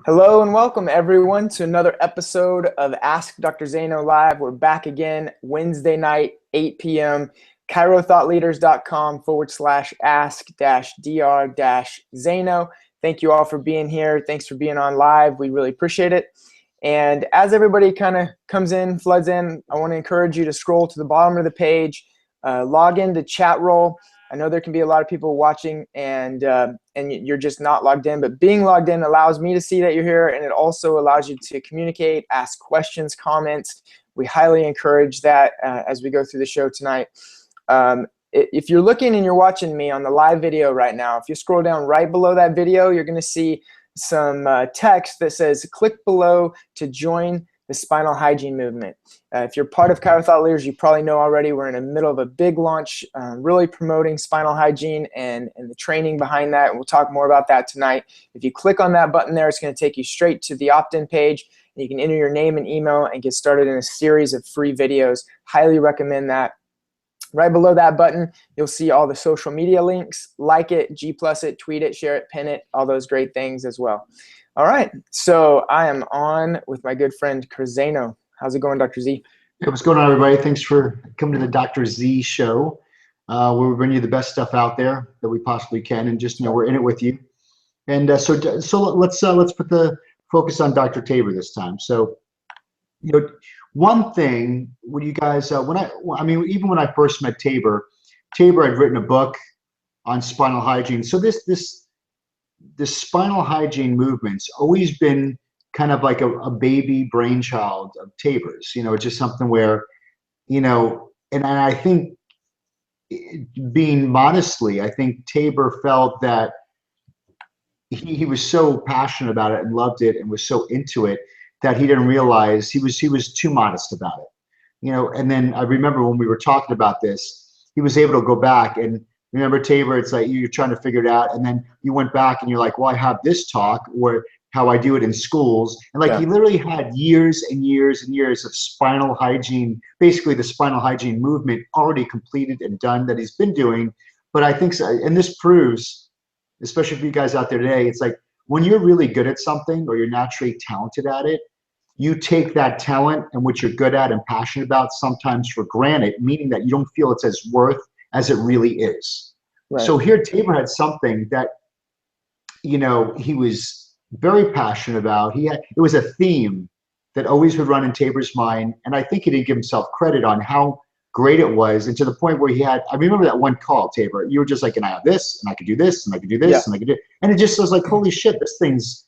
Hello and welcome everyone to another episode of Ask Dr. Zaino Live. We're back again Wednesday night, 8 p.m. ChiroThoughtLeaders.com/ask-dr-Zaino. Thank you all for being here. Thanks for being on live. We really appreciate it. And as everybody kind of comes in, floods in, I want to encourage you to scroll to the bottom of the page, log into chat roll. I know there can be a lot of people watching and you're just not logged in, but being logged in allows me to see that you're here, and it also allows you to communicate, ask questions, comments. We highly encourage that as we go through the show tonight. If you're looking and you're watching me on the live video right now, if you scroll down right below that video, you're going to see some text that says click below to join the Spinal Hygiene movement. If you're part of Thought Leaders, you probably know already we're in the middle of a big launch, really promoting spinal hygiene and the training behind that. And we'll talk more about that tonight. If you click on that button there, it's going to take you straight to the opt-in page. And you can enter your name and email and get started in a series of free videos. Highly recommend that. Right below that button, you'll see all the social media links. Like it, G+ it, tweet it, share it, pin it, all those great things as well. All right, so I am on with my good friend Zaino. How's it going, Dr. Z? Hey, what's going on, everybody? Thanks for coming to the Dr. Z show. We're bringing you the best stuff out there that we possibly can, and just we're in it with you. And so let's put the focus on Dr. Tabor this time. So, one thing when you guys even when I first met Tabor had written a book on spinal hygiene. So this spinal hygiene movement's always been kind of like a baby brainchild of Tabor's. It's just something where, and I think, being modestly, I think Tabor felt that he was so passionate about it and loved it and was so into it that he didn't realize he was too modest about it. And then I remember when we were talking about this, he was able to go back and remember, Tabor, it's like you're trying to figure it out, and then you went back and you're like, well, I have this talk or how I do it in schools. And he literally had years and years and years of spinal hygiene, basically the spinal hygiene movement already completed and done that he's been doing. But I think, and this proves, especially for you guys out there today, it's like when you're really good at something or you're naturally talented at it, you take that talent and what you're good at and passionate about sometimes for granted, meaning that you don't feel it's as worth as it really is. Right. So here Tabor had something that, he was very passionate about. It was a theme that always would run in Tabor's mind. And I think he didn't give himself credit on how great it was. And to the point where I remember that one call, Tabor, you were just like, and I have this, and I could do this, and I could do this, and I could do, and it just was like, holy shit, this thing's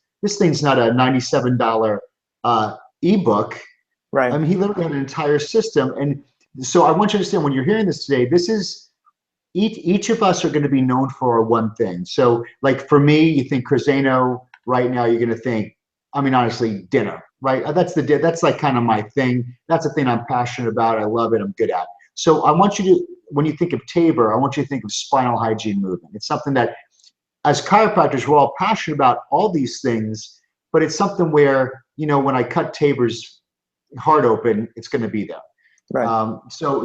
not a $97 ebook. Right. I mean, he literally had an entire system. And so I want you to understand, when you're hearing this today, this is, each of us are going to be known for one thing. So like for me, you think Zaino right now, you're going to think, honestly, dinner, right? That's like kind of my thing. That's the thing I'm passionate about. I love it. I'm good at. So I want you to, when you think of Tabor, I want you to think of spinal hygiene movement. It's something that as chiropractors, we're all passionate about all these things, but it's something where, when I cut Tabor's heart open, it's going to be there. Right. So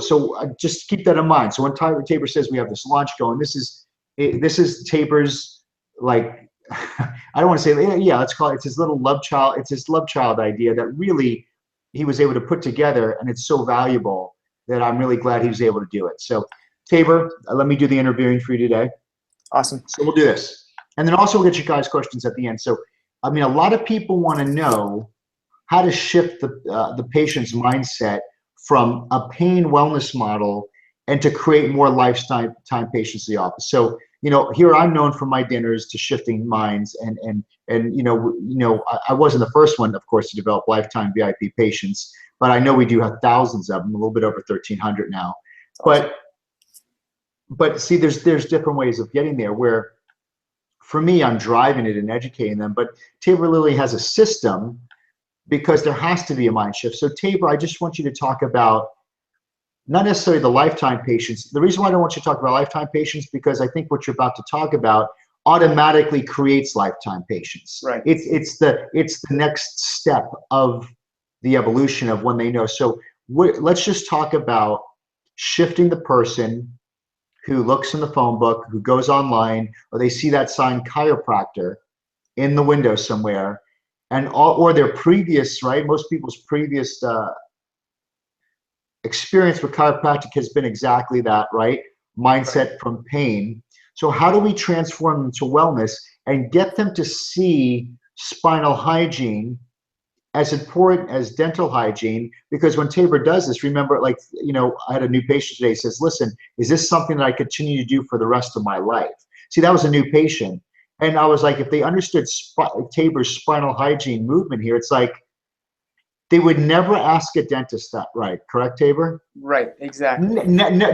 just keep that in mind. So when Tabor says we have this launch going, this is Tabor's, like, I don't want to say, yeah, let's call it, it's his little love child. It's his love child idea that really he was able to put together, and it's so valuable that I'm really glad he was able to do it. So Tabor, let me do the interviewing for you today. Awesome. So we'll do this. And then also we'll get you guys questions at the end. So, a lot of people want to know how to shift the patient's mindset from a pain wellness model and to create more lifetime patients in the office. So, here I'm known for my dinners to shifting minds, and I wasn't the first one, of course, to develop lifetime VIP patients, but I know we do have thousands of them, a little bit over 1,300 now. Awesome. But see, there's different ways of getting there, where for me, I'm driving it and educating them, but Tabor Lilly has a system, because there has to be a mind shift. So Tabor, I just want you to talk about not necessarily the lifetime patients. The reason why I don't want you to talk about lifetime patients, because I think what you're about to talk about automatically creates lifetime patients. Right. It's the next step of the evolution of when they know. So let's just talk about shifting the person who looks in the phone book, who goes online, or they see that sign chiropractor in the window somewhere, and or their previous, right? Most people's previous experience with chiropractic has been exactly that, right? Mindset from pain. So how do we transform them to wellness and get them to see spinal hygiene as important as dental hygiene? Because when Tabor does this, remember, like, you know, I had a new patient today, says, listen, is this something that I continue to do for the rest of my life? See, that was a new patient. And I was like, if they understood Tabor's spinal hygiene movement here, it's like, they would never ask a dentist that, right? Correct, Tabor? Right, exactly.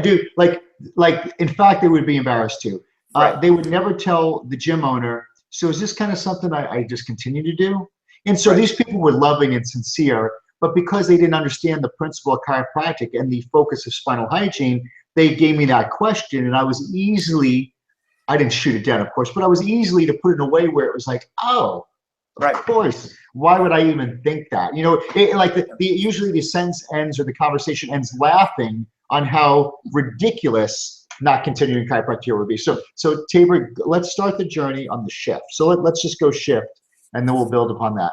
Dude, like, in fact, they would be embarrassed too. Right. They would never tell the gym owner, so is this kind of something I just continue to do? And so Right. these people were loving and sincere, but because they didn't understand the principle of chiropractic and the focus of spinal hygiene, they gave me that question, and I was easily, I didn't shoot it down, of course, but I was easily to put it in a way where it was like, oh, of course. Why would I even think that? You know, usually the sentence ends or the conversation ends laughing on how ridiculous not continuing chiropractic would be. So Tabor, let's start the journey on the shift. So let's just go shift, and then we'll build upon that.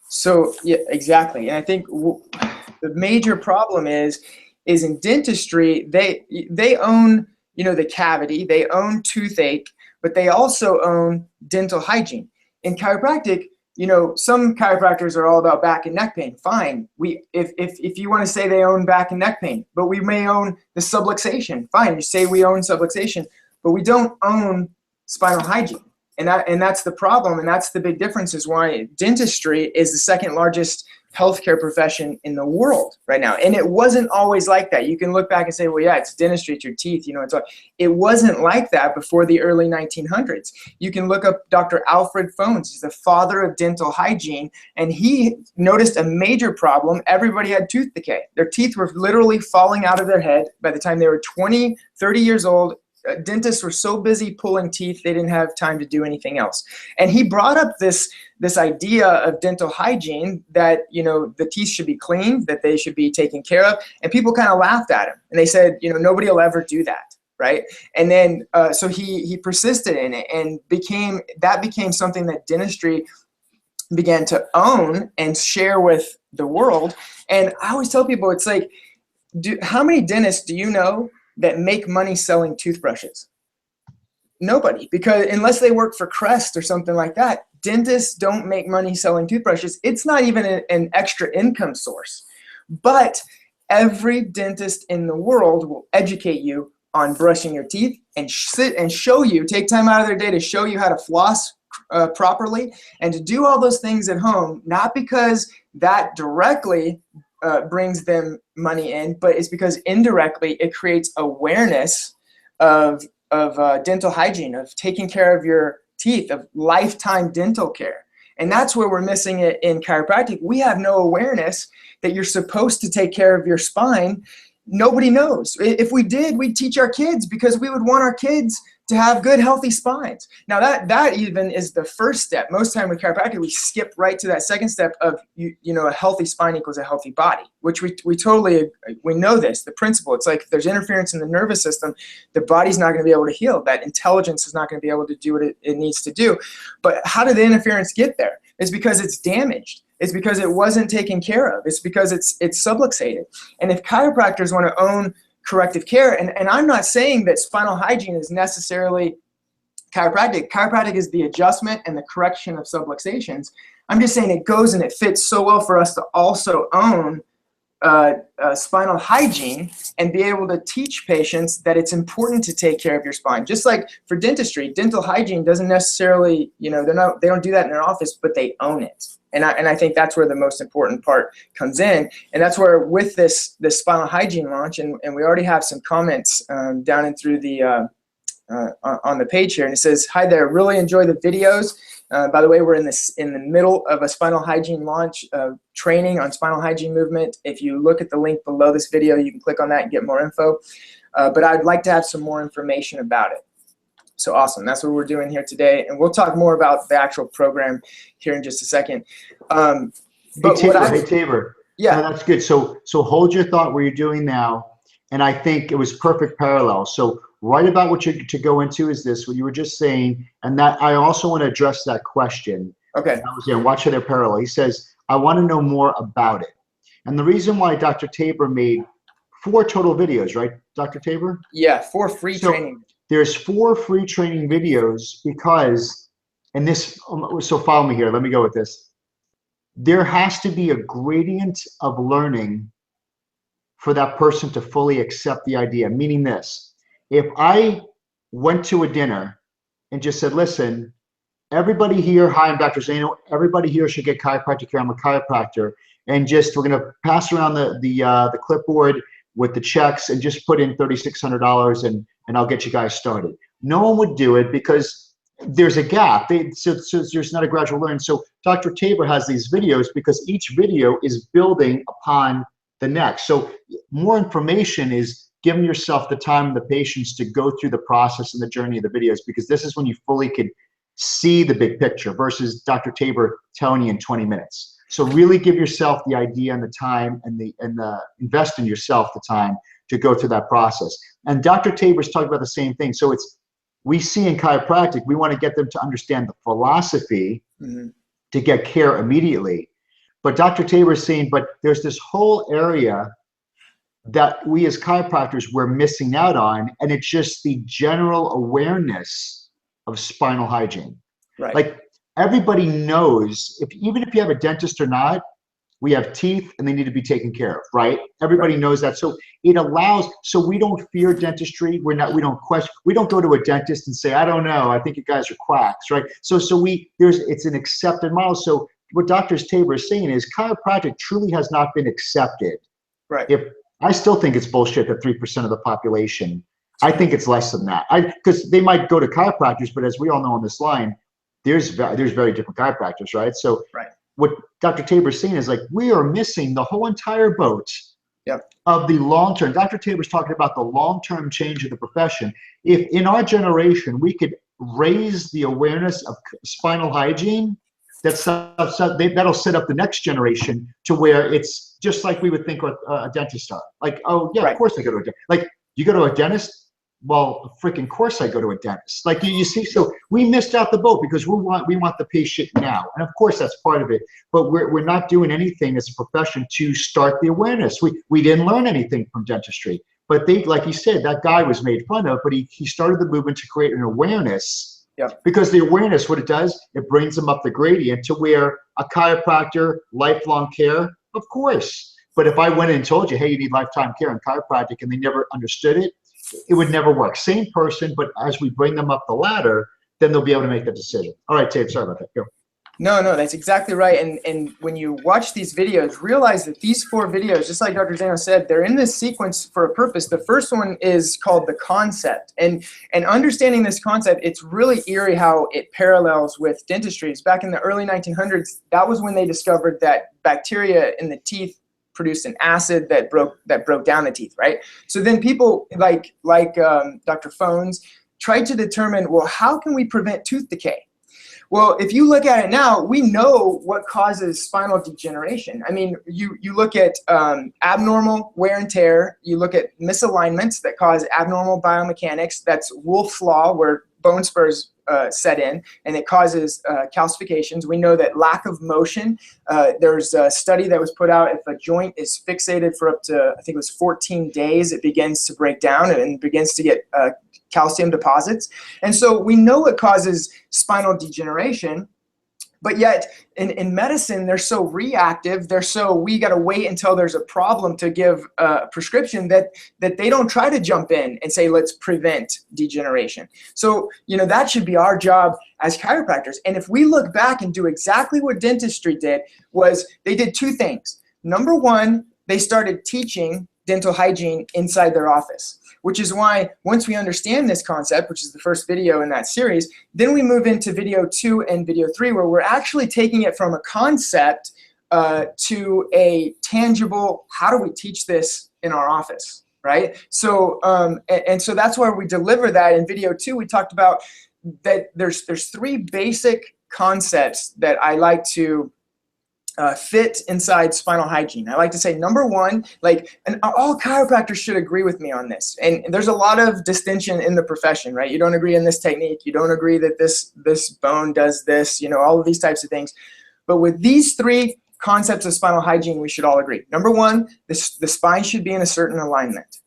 So yeah, exactly. And I think the major problem is in dentistry, they own, you know, the cavity, they own toothache, but they also own dental hygiene. In chiropractic, you know, some chiropractors are all about back and neck pain. Fine. If you want to say they own back and neck pain, but we may own the subluxation. Fine. You say we own subluxation, but we don't own spinal hygiene. And that's the problem, and that's the big difference, is why dentistry is the second largest healthcare profession in the world right now. And it wasn't always like that. You can look back and say, well, yeah, it's dentistry, it's your teeth, you know, it's all. It wasn't like that before the early 1900s. You can look up Dr. Alfred Fones. He's the father of dental hygiene, and he noticed a major problem. Everybody had tooth decay. Their teeth were literally falling out of their head by the time they were 20, 30 years old. Dentists were so busy pulling teeth, they didn't have time to do anything else. And he brought up this idea of dental hygiene, that, you know, the teeth should be cleaned, that they should be taken care of. And people kind of laughed at him, and they said, you know, nobody will ever do that, right? And then so he persisted in it, and became something that dentistry began to own and share with the world. And I always tell people, it's like, how many dentists do you know that make money selling toothbrushes? Nobody, because unless they work for Crest or something like that, dentists don't make money selling toothbrushes. It's not even an extra income source. But every dentist in the world will educate you on brushing your teeth, and sit and show you, take time out of their day to show you how to floss properly, and to do all those things at home, not because that directly brings them money in, but it's because indirectly it creates awareness of dental hygiene, of taking care of your teeth, of lifetime dental care. And that's where we're missing it in chiropractic. We have no awareness that you're supposed to take care of your spine. Nobody knows. If we did, we'd teach our kids, because we would want our kids to have good, healthy spines. Now that even is the first step. Most time with chiropractic, we skip right to that second step of, you know, a healthy spine equals a healthy body, which we totally, we know this, the principle. It's like, if there's interference in the nervous system, the body's not going to be able to heal. That intelligence is not going to be able to do what it needs to do. But how did the interference get there? It's because it's damaged. It's because it wasn't taken care of. It's because it's subluxated. And if chiropractors want to own corrective care, and I'm not saying that spinal hygiene is necessarily chiropractic. Chiropractic is the adjustment and the correction of subluxations. I'm just saying it goes and it fits so well for us to also own spinal hygiene and be able to teach patients that it's important to take care of your spine. Just like for dentistry, dental hygiene doesn't necessarily, you know, they don't do that in their office, but they own it. And I think that's where the most important part comes in. And that's where, with this spinal hygiene launch, and we already have some comments down and through the on the page here, and it says, "Hi there, really enjoy the videos." By the way, we're in the middle of a spinal hygiene launch training on spinal hygiene movement. If you look at the link below this video, you can click on that and get more info. But I'd like to have some more information about it. So awesome. That's what we're doing here today. And we'll talk more about the actual program here in just a second. Hey, Tabor. Yeah. No, that's good. So hold your thought where you're doing now. And I think it was perfect parallel. So right about what you're to go into is this, what you were just saying. And that I also want to address that question. Okay. I was watch how they're parallel. He says, I want to know more about it. And the reason why Dr. Tabor made 4 total videos, right, Dr. Tabor? Yeah, 4 free training. There's 4 free training videos because, and this, so follow me here. Let me go with this. There has to be a gradient of learning for that person to fully accept the idea. Meaning this, if I went to a dinner and just said, listen, everybody here, hi, I'm Dr. Zaino. Everybody here should get chiropractic care. I'm a chiropractor. And just, we're gonna pass around the clipboard with the checks and just put in $3,600 and I'll get you guys started. No one would do it because there's a gap. So there's not a gradual learn. So Dr. Tabor has these videos because each video is building upon the next. So more information is giving yourself the time and the patience to go through the process and the journey of the videos, because this is when you fully could see the big picture versus Dr. Tabor telling you in 20 minutes. So really give yourself the idea and the time and invest in yourself the time to go through that process. And Dr. Tabor's talking about the same thing. So we see in chiropractic, we want to get them to understand the philosophy to get care immediately. But Dr. Tabor is saying, but there's this whole area that we as chiropractors we're missing out on, and it's just the general awareness of spinal hygiene. Right. Like everybody knows, even if you have a dentist or not, we have teeth and they need to be taken care of, right? Everybody knows that. So it allows, so we don't fear dentistry. We don't question, we don't go to a dentist and say, I don't know, I think you guys are quacks, right? So it's an accepted model. So what Dr. Tabor is saying is chiropractic truly has not been accepted. Right. I still think it's bullshit that 3% of the population, I think it's less than that. Because they might go to chiropractors, but as we all know on this line, there's very different chiropractors, right? So what Dr. Tabor is saying is like, we are missing the whole entire boat of the long-term. Dr. Tabor's talking about the long-term change of the profession. If in our generation, we could raise the awareness of spinal hygiene, that'll set up the next generation to where it's just like we would think a dentist are. Like, oh yeah, of course I go to a dentist. Like, you go to a dentist? Well, freaking course I go to a dentist. Like you see, so we missed out the boat because we want the patient now. And of course that's part of it, but we're not doing anything as a profession to start the awareness. We didn't learn anything from dentistry, but like you said, that guy was made fun of, but he started the movement to create an awareness. Because the awareness, what it does, it brings them up the gradient to where a chiropractor, lifelong care, of course. But if I went in and told you, hey, you need lifetime care in chiropractic, and they never understood it, it would never work. Same person, but as we bring them up the ladder, then they'll be able to make the decision. All right, Tate, sorry about that. Go. No, that's exactly right. And when you watch these videos, realize that these 4 videos, just like Dr. Zaino said, they're in this sequence for a purpose. The first one is called the concept. And understanding this concept, it's really eerie how it parallels with dentistry. Back in the early 1900s, that was when they discovered that bacteria in the teeth produced an acid that broke down the teeth, right? So then people like Dr. Phones tried to determine, well, how can we prevent tooth decay? Well, if you look at it now, we know what causes spinal degeneration. I mean, you look at abnormal wear and tear, you look at misalignments that cause abnormal biomechanics, that's Wolff's Law, where bone spurs set in, and it causes calcifications. We know that lack of motion, there's a study that was put out, if a joint is fixated for up to, I think it was 14 days, it begins to break down and begins to get calcium deposits. And so we know it causes spinal degeneration, but yet in medicine, they're so reactive, we got to wait until there's a problem to give a prescription that they don't try to jump in and say, let's prevent degeneration. So, that should be our job as chiropractors. And if we look back and do exactly what dentistry did, was they did 2 things. Number 1, they started teaching dental hygiene inside their office, which is why once we understand this concept, which is the first video in that series, then we move into video 2 and video 3, where we're actually taking it from a concept to a tangible, how do we teach this in our office, right? So, and so that's where we deliver that. In video 2, we talked about that there's 3 basic concepts that I like to fit inside spinal hygiene. I like to say number one, like, and all chiropractors should agree with me on this. And there's a lot of distinction in the profession, right? You don't agree in this technique. You don't agree that this bone does this, you know, all of these types of things. But with these three concepts of spinal hygiene, we should all agree. Number one, the spine should be in a certain alignment.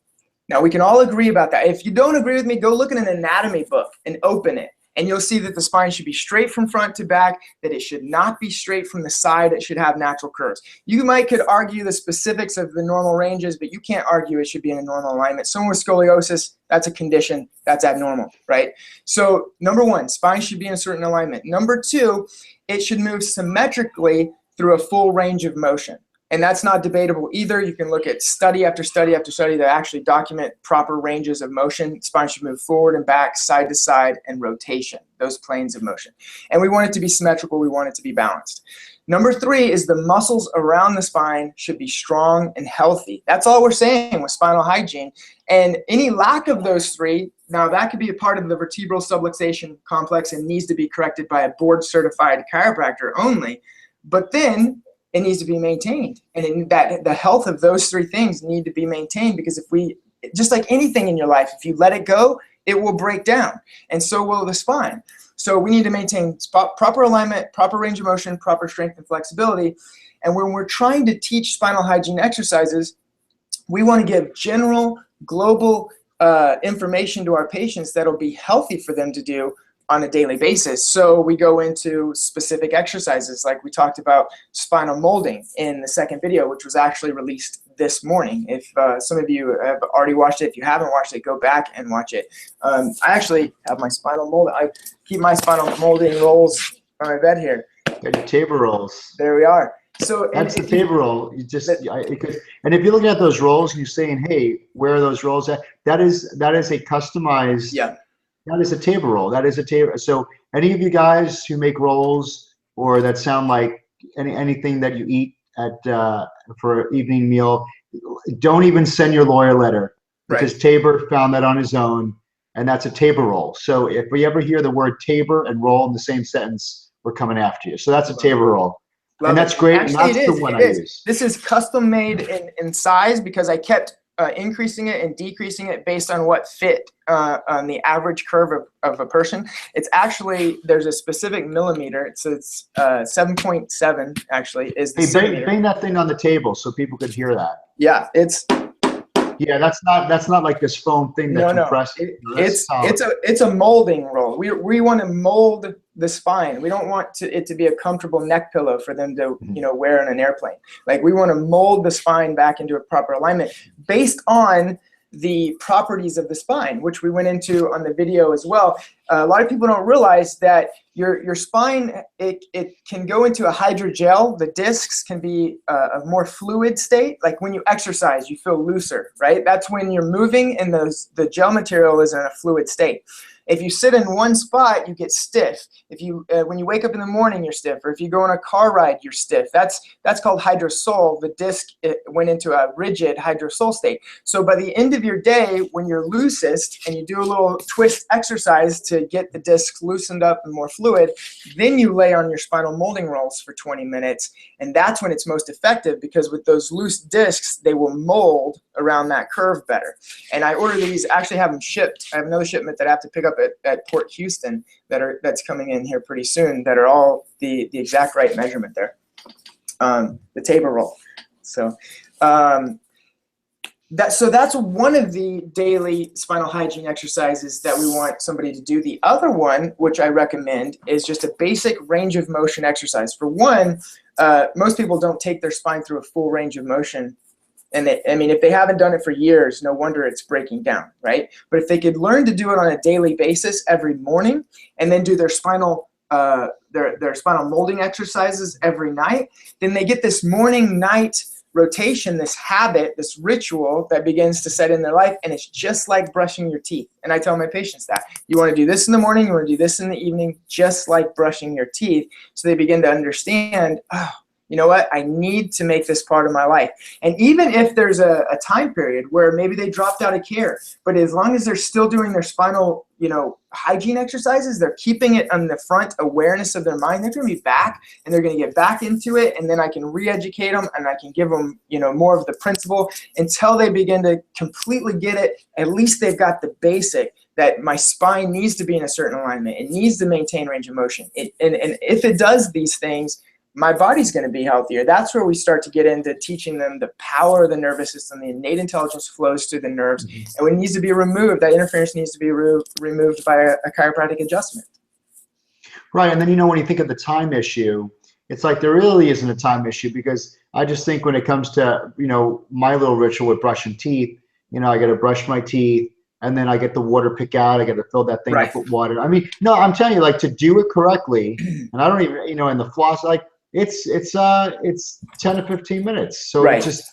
Now, we can all agree about that. If you don't agree with me, go look at an anatomy book and open it. And you'll see that the spine should be straight from front to back, that it should not be straight from the side. It should have natural curves. You could argue the specifics of the normal ranges, but you can't argue it should be in a normal alignment. Someone with scoliosis, that's a condition, that's abnormal, right? So number one, spine should be in a certain alignment. Number two, it should move symmetrically through a full range of motion. And that's not debatable either. You can look at study after study after study that actually document proper ranges of motion. Spine should move forward and back, side to side, and rotation, those planes of motion. And we want it to be symmetrical. We want it to be balanced. Number three is the muscles around the spine should be strong and healthy. That's all we're saying with spinal hygiene. And any lack of those three, now that could be a part of the vertebral subluxation complex and needs to be corrected by a board-certified chiropractor only. But then it needs to be maintained, and the health of those three things need to be maintained, because if we, just like anything in your life, if you let it go, it will break down, and so will the spine. So we need to maintain proper alignment, proper range of motion, proper strength and flexibility. And when we're trying to teach spinal hygiene exercises, we want to give general, global information to our patients that'll be healthy for them to do on a daily basis. So we go into specific exercises, like we talked about spinal molding in the second video, which was actually released this morning. If some of you have already watched it, if you haven't watched it, go back and watch it. I actually have my spinal mold. I keep my spinal molding rolls on my bed here. Got your table rolls. There we are. So that's the table roll. You just and if you're looking at those rolls and you're saying, "Hey, where are those rolls at?" That is a customized. Yeah. That is a table roll. That is a table. So any of you guys who make rolls or that sound like anything that you eat at for an evening meal, don't even send your lawyer letter, because Tabor found that on his own, and that's a table roll. So if we ever hear the word Tabor and roll in the same sentence, we're coming after you. So that's a table roll. And that's great. Actually, and that's the one I use. This is custom made in size, because I kept increasing it and decreasing it based on what fit on the average curve of a person. It's actually, there's a specific millimeter. It's 7.7 actually is the centimeter. Bang that thing on the table so people could hear that. Yeah, it's. Yeah, that's not like this foam thing that compresses. It's a molding roll. We want to mold the spine. We don't want it to be a comfortable neck pillow for them to wear on an airplane. Like, we want to mold the spine back into a proper alignment based on the properties of the spine, which we went into on the video as well. A lot of people don't realize that your spine, it can go into a hydrogel. The discs can be a more fluid state. Like when you exercise, you feel looser, right? That's when you're moving and the gel material is in a fluid state. If you sit in one spot, you get stiff. If you when you wake up in the morning, you're stiff. Or if you go on a car ride, you're stiff. That's called hydrosol. The disc went into a rigid hydrosol state. So by the end of your day, when you're loosest and you do a little twist exercise to get the discs loosened up and more fluid, then you lay on your spinal molding rolls for 20 minutes. And that's when it's most effective, because with those loose discs, they will mold around that curve better. And I order these, actually have them shipped. I have another shipment that I have to pick up at Port Houston that's coming in here pretty soon, that are all the exact right measurement there. The table roll. So that's one of the daily spinal hygiene exercises that we want somebody to do. The other one, which I recommend, is just a basic range of motion exercise. For one, most people don't take their spine through a full range of motion. And if they haven't done it for years, no wonder it's breaking down, right? But if they could learn to do it on a daily basis every morning, and then do their spinal molding exercises every night, then they get this morning-night rotation, this habit, this ritual that begins to set in their life, and it's just like brushing your teeth. And I tell my patients that. You want to do this in the morning, you want to do this in the evening, just like brushing your teeth, so they begin to understand, oh, you know what, I need to make this part of my life. And even if there's a time period where maybe they dropped out of care, but as long as they're still doing their spinal, hygiene exercises, they're keeping it on the front awareness of their mind, they're going to be back and they're going to get back into it. And then I can re-educate them and I can give them, more of the principle until they begin to completely get it. At least they've got the basic that my spine needs to be in a certain alignment. It needs to maintain range of motion. And if it does these things, my body's going to be healthier. That's where we start to get into teaching them the power of the nervous system. The innate intelligence flows through the nerves. And when it needs to be removed, that interference needs to be removed by a chiropractic adjustment. Right. And then, when you think of the time issue, it's like there really isn't a time issue, because I just think when it comes to, my little ritual with brushing teeth, I got to brush my teeth, and then I get the water pick out. I got to fill that thing up with water. I mean, no, I'm telling you, like, to do it correctly, and I don't even, in the floss, like, it's 10 to 15 minutes. So it's just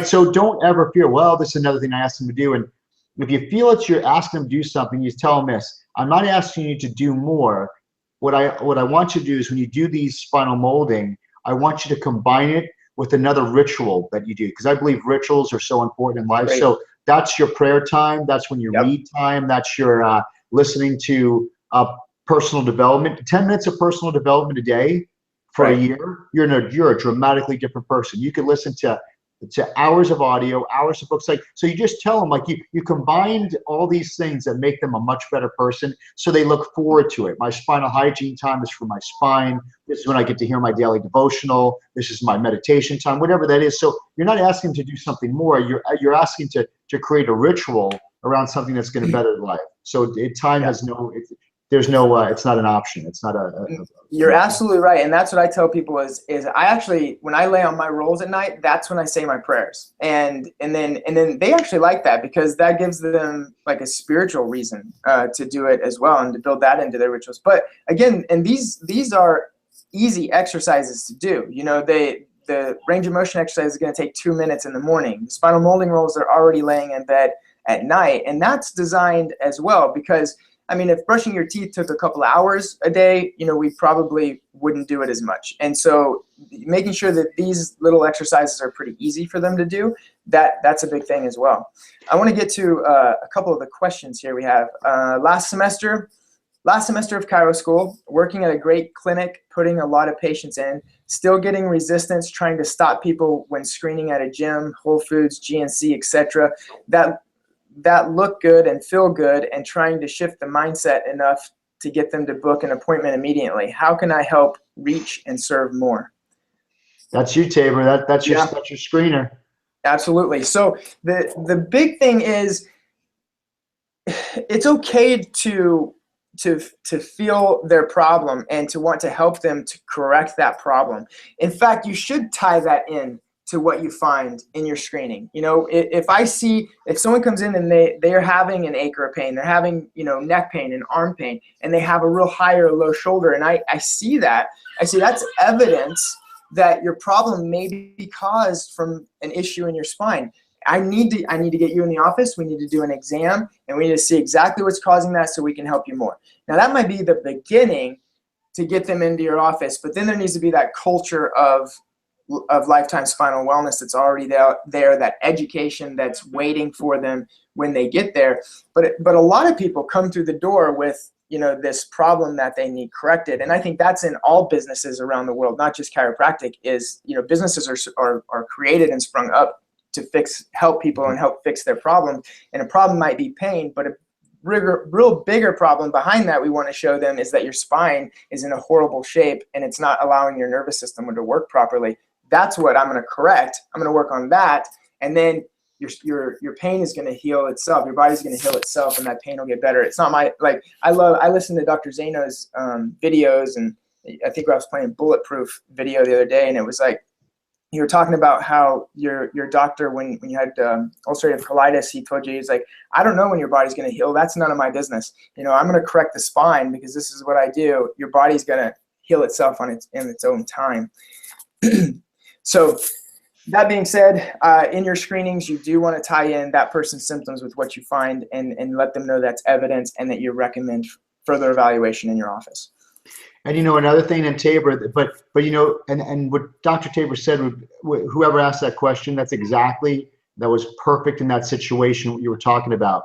so don't ever fear, well, this is another thing I asked them to do. And if you feel that you're asking them to do something, you tell them this: I'm not asking you to do more. What I want you to do is, when you do these spinal molding, I want you to combine it with another ritual that you do, because I believe rituals are so important in life. So that's your prayer time. That's when you read time. That's your listening to personal development. 10 minutes of personal development a day for a year, you're a dramatically different person. You can listen to hours of audio, hours of books. Like, so you just tell them, like, you combined all these things that make them a much better person, so they look forward to it. My spinal hygiene time is for my spine. This is when I get to hear my daily devotional. This is my meditation time, whatever that is. So you're not asking to do something more. You're asking to create a ritual around something that's going to better their life. So time has no. There's no, it's not an option. It's not You're absolutely right. And that's what I tell people is I actually, when I lay on my rolls at night, that's when I say my prayers. And then they actually like that, because that gives them like a spiritual reason to do it as well, and to build that into their rituals. But again, and these are easy exercises to do. The range of motion exercise is going to take 2 minutes in the morning. The spinal molding rolls are already laying in bed at night. And that's designed as well, because I mean, if brushing your teeth took a couple hours a day, we probably wouldn't do it as much. And so making sure that these little exercises are pretty easy for them to do, that's a big thing as well. I want to get to a couple of the questions here we have. Last semester of chiro school, working at a great clinic, putting a lot of patients in, still getting resistance, trying to stop people when screening at a gym, Whole Foods, GNC, etc. That look good and feel good, and trying to shift the mindset enough to get them to book an appointment immediately. How can I help reach and serve more? That's you, Tabor. That's your screener. Absolutely. So the big thing is, it's okay to feel their problem and to want to help them to correct that problem. In fact, you should tie that in to what you find in your screening. If someone comes in and they are having an ache or a pain, they're having, neck pain and arm pain, and they have a real high or low shoulder, and I see that's evidence that your problem may be caused from an issue in your spine. I need to get you in the office. We need to do an exam, and we need to see exactly what's causing that so we can help you more. Now, that might be the beginning to get them into your office, but then there needs to be that culture of lifetime spinal wellness that's already there, that education that's waiting for them when they get there. But a lot of people come through the door with, this problem that they need corrected. And I think that's in all businesses around the world, not just chiropractic, is, businesses are created and sprung up to help people and help fix their problem. And a problem might be pain, but a real bigger problem behind that we want to show them is that your spine is in a horrible shape and it's not allowing your nervous system to work properly. That's what I'm going to correct. I'm going to work on that, and then your pain is going to heal itself. Your body's going to heal itself, and that pain will get better. It's not I listen to Dr. Zaino's videos, and I think I was playing Bulletproof video the other day, and it was like you were talking about how your doctor, when you had ulcerative colitis, he told you, he's like, I don't know when your body's going to heal. That's none of my business. I'm going to correct the spine because this is what I do. Your body's going to heal itself in its own time. So that being said, in your screenings, you do want to tie in that person's symptoms with what you find and let them know that's evidence and that you recommend further evaluation in your office. And another thing in Tabor, but and what Dr. Tabor said, whoever asked that question, that was perfect in that situation what you were talking about.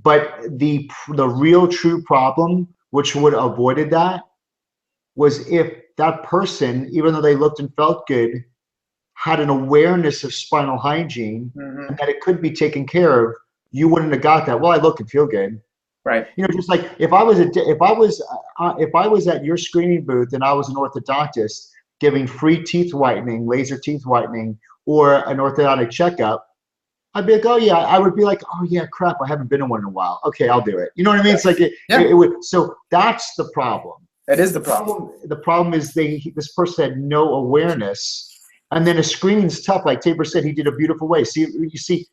But the real true problem, which would have avoided that, was if that person, even though they looked and felt good, had an awareness of spinal hygiene and that it could be taken care of, you wouldn't have got that. Well, I look and feel good. Right. Just like if I was at your screening booth and I was an orthodontist giving free teeth whitening, laser teeth whitening, or an orthodontic checkup, I'd be like, oh yeah, I would be like, oh yeah, crap, I haven't been in one in a while. Okay, I'll do it. You know what I mean? It's like it would. So that's the problem. That is the problem. The problem is this person had no awareness, and then a screening's tough. Like Tabor said, he did a beautiful way. You see.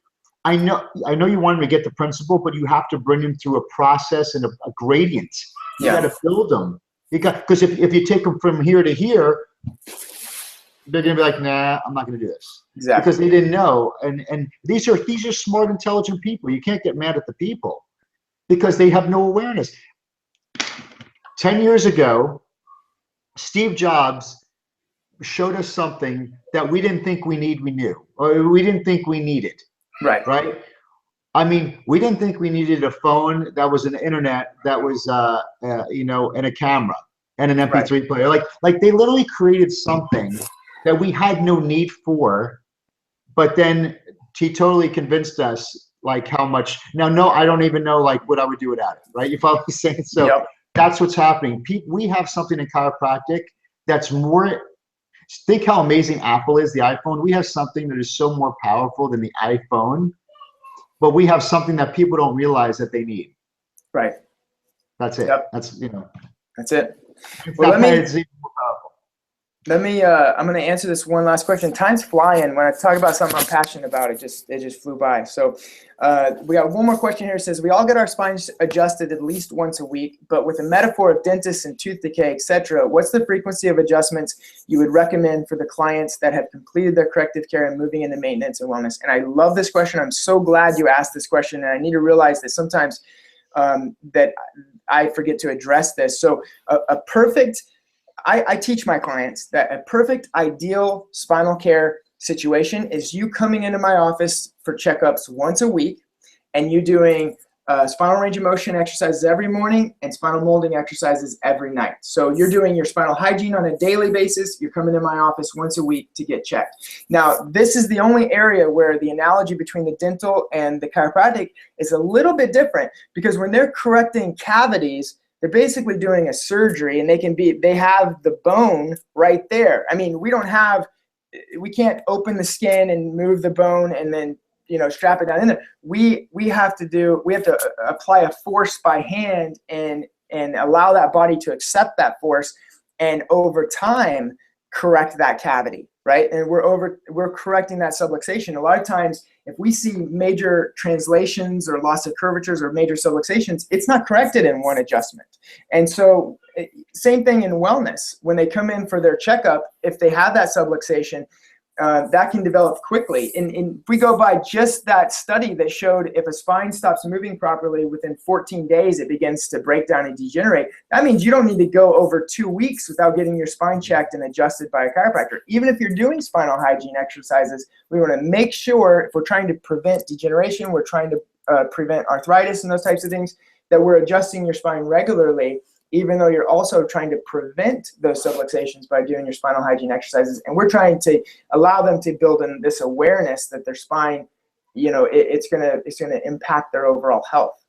I know you want him to get the principle, but you have to bring him through a process and a gradient. You got to build them. Because if you take them from here to here, they're gonna be like, nah, I'm not gonna do this. Exactly. Because they didn't know. And these are smart, intelligent people. You can't get mad at the people because they have no awareness. 10 years ago, Steve Jobs showed us something that we didn't think we knew, or we didn't think we needed. Right. I mean, we didn't think we needed a phone that was an internet that was, and a camera and an MP3 player. Like they literally created something that we had no need for, but then he totally convinced us like how much. Now, no, I don't even know like what I would do without it. Right? You follow what I'm saying? So that's what's happening. We have something in chiropractic that's more. Think how amazing Apple is, the iPhone. We have something that is so more powerful than the iPhone, but we have something that people don't realize that they need. Right. That's it. Yep. That's That's it. Well, I'm going to answer this one last question. Time's flying. When I talk about something I'm passionate about, it just flew by. So we got one more question here. It says, we all get our spines adjusted at least once a week, but with a metaphor of dentists and tooth decay, etc., what's the frequency of adjustments you would recommend for the clients that have completed their corrective care and moving into maintenance and wellness? And I love this question. I'm so glad you asked this question, and I need to realize that sometimes that I forget to address this. So I teach my clients that a perfect ideal spinal care situation is you coming into my office for checkups once a week and you doing spinal range of motion exercises every morning and spinal molding exercises every night. So you're doing your spinal hygiene on a daily basis. You're coming to my office once a week to get checked. Now, this is the only area where the analogy between the dental and the chiropractic is a little bit different, because when they're correcting cavities, they're basically doing a surgery, and they have the bone right there. I mean, we can't open the skin and move the bone and then, strap it down in there. We have to apply a force by hand and allow that body to accept that force, and over time correct that cavity, right? And we're correcting that subluxation. A lot of times, if we see major translations or loss of curvatures or major subluxations, it's not corrected in one adjustment. And so same thing in wellness. When they come in for their checkup, if they have that subluxation, that can develop quickly. And if we go by just that study that showed if a spine stops moving properly within 14 days, it begins to break down and degenerate. That means you don't need to go over 2 weeks without getting your spine checked and adjusted by a chiropractor. Even if you're doing spinal hygiene exercises, we want to make sure, if we're trying to prevent degeneration, we're trying to prevent arthritis and those types of things, that we're adjusting your spine regularly, even though you're also trying to prevent those subluxations by doing your spinal hygiene exercises. And we're trying to allow them to build in this awareness that their spine, it's gonna impact their overall health.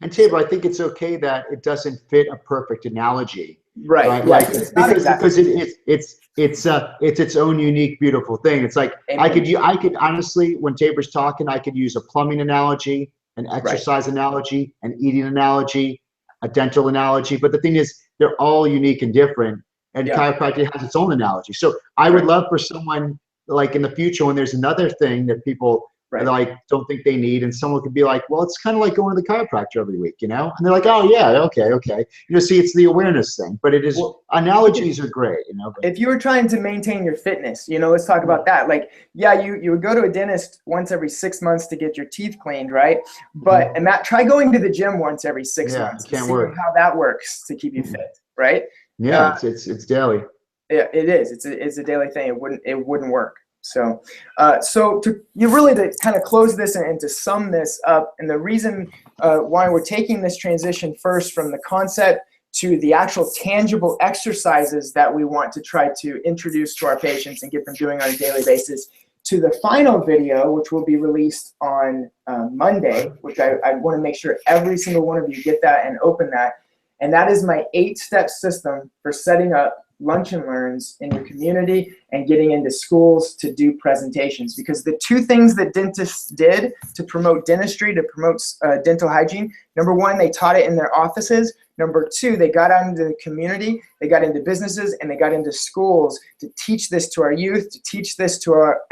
And Tabor, I think it's okay that it doesn't fit a perfect analogy, right? Like, because it's its own unique, beautiful thing. It's like I could honestly, when Tabor's talking, I could use a plumbing analogy, an exercise analogy, an eating analogy, a dental analogy, but the thing is, they're all unique and different, and chiropractic has its own analogy. So I would love for someone, like in the future, when there's another thing that people like don't think they need, and someone could be like, well, it's kind of like going to the chiropractor every week, and they're like, oh yeah, okay. See, it's the awareness thing, but it is, analogies are great, but if you were trying to maintain your fitness, let's talk about that. Like, you would go to a dentist once every 6 months to get your teeth cleaned, right? But and Matt, try going to the gym once every 6 months. It can't work. How that works to keep you fit, right? Yeah, it's daily. It is. It's a daily thing. It wouldn't work. So, to kind of close this and to sum this up, and the reason why we're taking this transition first from the concept to the actual tangible exercises that we want to try to introduce to our patients and get them doing on a daily basis, to the final video, which will be released on Monday, which I want to make sure every single one of you get that and open that. And that is my 8-step system for setting up lunch and learns in your community and getting into schools to do presentations. Because the two things that dentists did to promote dentistry, to promote dental hygiene, number one, they taught it in their offices. Number two, they got out into the community, they got into businesses, and they got into schools to teach this to our youth, to teach this to our,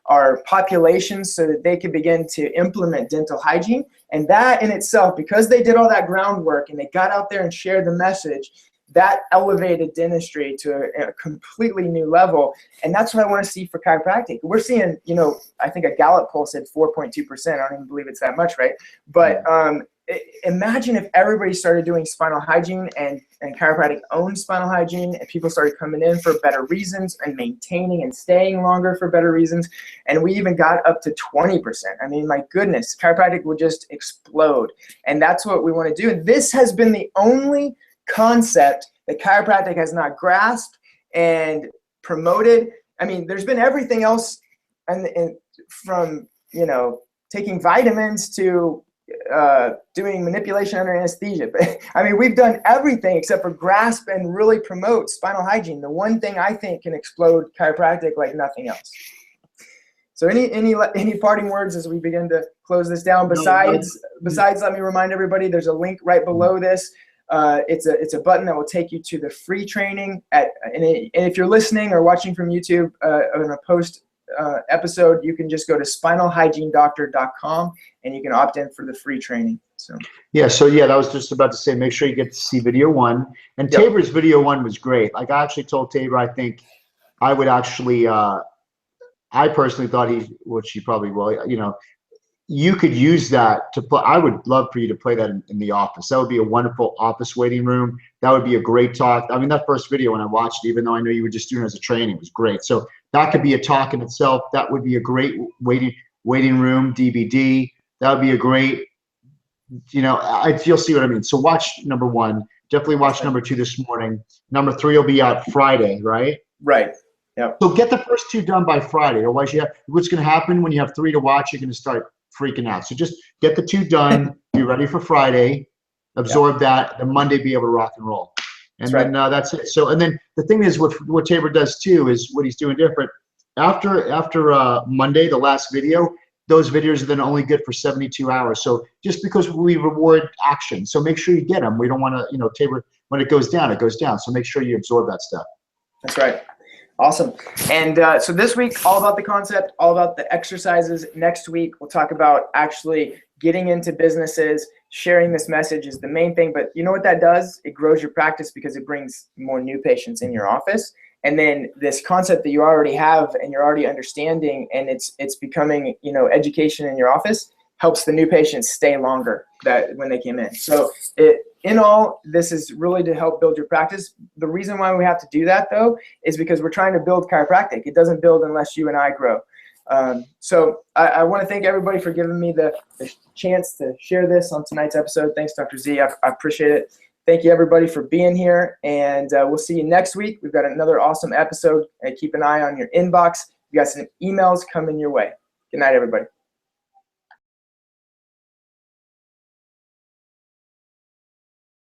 our populations, so that they could begin to implement dental hygiene. And that in itself, because they did all that groundwork and they got out there and shared the message, that elevated dentistry to a completely new level. And that's what I want to see for chiropractic. We're seeing, I think a Gallup poll said 4.2%. I don't even believe it's that much, right? But imagine if everybody started doing spinal hygiene and chiropractic owned spinal hygiene, and people started coming in for better reasons and maintaining and staying longer for better reasons. And we even got up to 20%. I mean, my goodness, chiropractic would just explode. And that's what we want to do. And this has been the only concept that chiropractic has not grasped and promoted. I mean, there's been everything else, and from taking vitamins to doing manipulation under anesthesia. But I mean, we've done everything except for grasp and really promote spinal hygiene. The one thing I think can explode chiropractic like nothing else. So any parting words as we begin to close this down? Besides, let me remind everybody, there's a link right below this. It's a button that will take you to the free training. And if you're listening or watching from YouTube on a post episode, you can just go to spinalhygienedoctor.com and you can opt in for the free training. So that was just about to say, make sure you get to see video 1. And yep. Tabor's video 1 was great. Like, I actually told Tabor, I think I would actually, I personally thought which he probably will, you could use that to play. I would love for you to play that in the office. That would be a wonderful office waiting room. That would be a great talk. I mean, that first video when I watched it, even though I know you were just doing it as a training, was great. So that could be a talk in itself. That would be a great waiting room DVD. That would be a great, you'll see what I mean. So watch number 1. Definitely watch number 2 this morning. Number 3 will be out Friday, right? Right. Yep. So get the first 2 done by Friday. Otherwise, what's going to happen when you have 3 to watch, you're going to start freaking out. So just get the 2 done, be ready for Friday, absorb that, then Monday be able to rock and roll. And then that's it. So, and then the thing is, what Tabor does too is what he's doing different. After Monday, the last video, those videos are then only good for 72 hours. So just because we reward action, so make sure you get them. We don't want to, Tabor, when it goes down, it goes down. So make sure you absorb that stuff. That's right. Awesome. And so this week, all about the concept, all about the exercises. Next week, we'll talk about actually getting into businesses. Sharing this message is the main thing. But you know what that does? It grows your practice because it brings more new patients in your office. And then this concept that you already have and you're already understanding, and it's becoming, education in your office, helps the new patients stay longer when they came in. So in all, this is really to help build your practice. The reason why we have to do that, though, is because we're trying to build chiropractic. It doesn't build unless you and I grow. So I want to thank everybody for giving me the chance to share this on tonight's episode. Thanks, Dr. Z. I appreciate it. Thank you, everybody, for being here. And we'll see you next week. We've got another awesome episode. And keep an eye on your inbox. We got some emails coming your way. Good night, everybody.